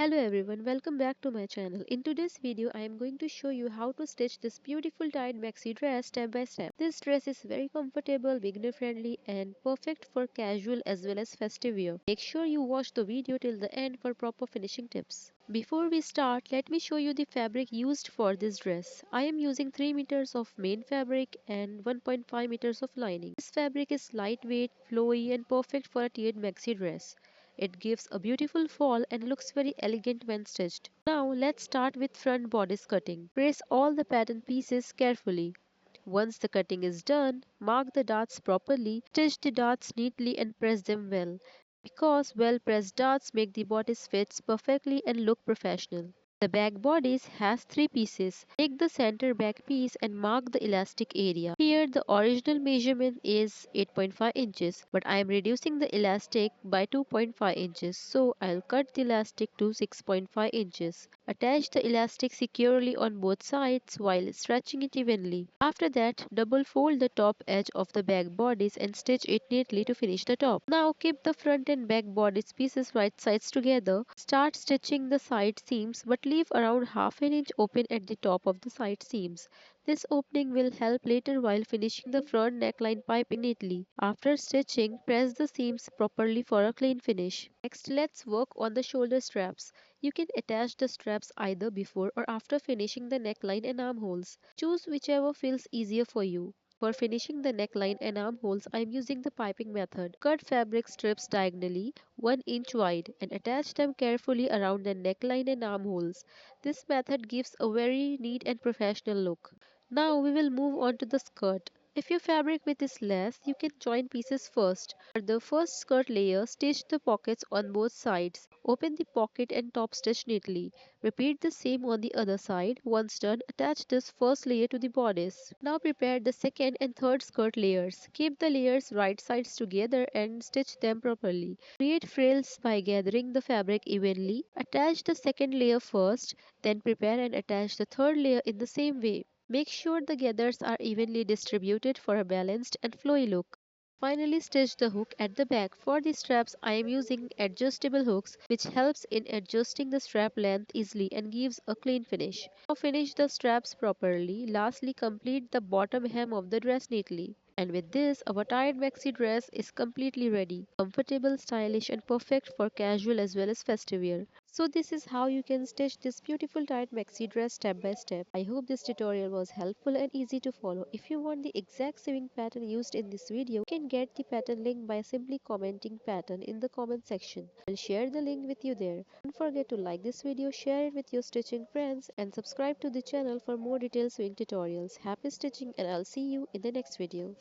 Hello everyone, welcome back to my channel. In today's video, I am going to show you how to stitch this beautiful tied maxi dress step by step. This dress is very comfortable, beginner friendly and perfect for casual as well as festive wear. Make sure you watch the video till the end for proper finishing tips. Before we start, let me show you the fabric used for this dress. I am using 3 meters of main fabric and 1.5 meters of lining. This fabric is lightweight, flowy and perfect for a tiered maxi dress. It gives a beautiful fall and looks very elegant when stitched. Now let's start with front bodice cutting. Press all the pattern pieces carefully. Once the cutting is done, mark the darts properly, stitch the darts neatly and press them well. Because well pressed darts make the bodice fits perfectly and look professional. The back bodice has 3 pieces. Take the center back piece and mark the elastic area. Here the original measurement is 8.5 inches, but I am reducing the elastic by 2.5 inches, so I'll cut the elastic to 6.5 inches. Attach the elastic securely on both sides while stretching it evenly. After that, double fold the top edge of the back bodice and stitch it neatly to finish the top. Now keep the front and back bodice pieces right sides together. Start stitching the side seams but leave around half an inch open at the top of the side seams. This opening will help later while finishing the front neckline piping neatly. After stitching, press the seams properly for a clean finish. Next, let's work on the shoulder straps. You can attach the straps either before or after finishing the neckline and armholes. Choose whichever feels easier for you. For finishing the neckline and armholes, I am using the piping method. Cut fabric strips diagonally 1 inch wide and attach them carefully around the neckline and armholes. This method gives a very neat and professional look. Now we will move on to the skirt. If your fabric width is less, you can join pieces first. For the first skirt layer, stitch the pockets on both sides. Open the pocket and top stitch neatly. Repeat the same on the other side. Once done, attach this first layer to the bodice. Now prepare the second and third skirt layers. Keep the layers right sides together and stitch them properly. Create frills by gathering the fabric evenly. Attach the second layer first, then prepare and attach the third layer in the same way. Make sure the gathers are evenly distributed for a balanced and flowy look. Finally, stitch the hook at the back. For the straps, I am using adjustable hooks which helps in adjusting the strap length easily and gives a clean finish. Now finish the straps properly. Lastly, complete the bottom hem of the dress neatly. And with this, our tied maxi dress is completely ready. Comfortable, stylish and perfect for casual as well as festive wear. So this is how you can stitch this beautiful tied maxi dress step by step. I hope this tutorial was helpful and easy to follow. If you want the exact sewing pattern used in this video, you can get the pattern link by simply commenting pattern in the comment section. I'll share the link with you there. Don't forget to like this video, share it with your stitching friends and subscribe to the channel for more detailed sewing tutorials. Happy stitching and I'll see you in the next video.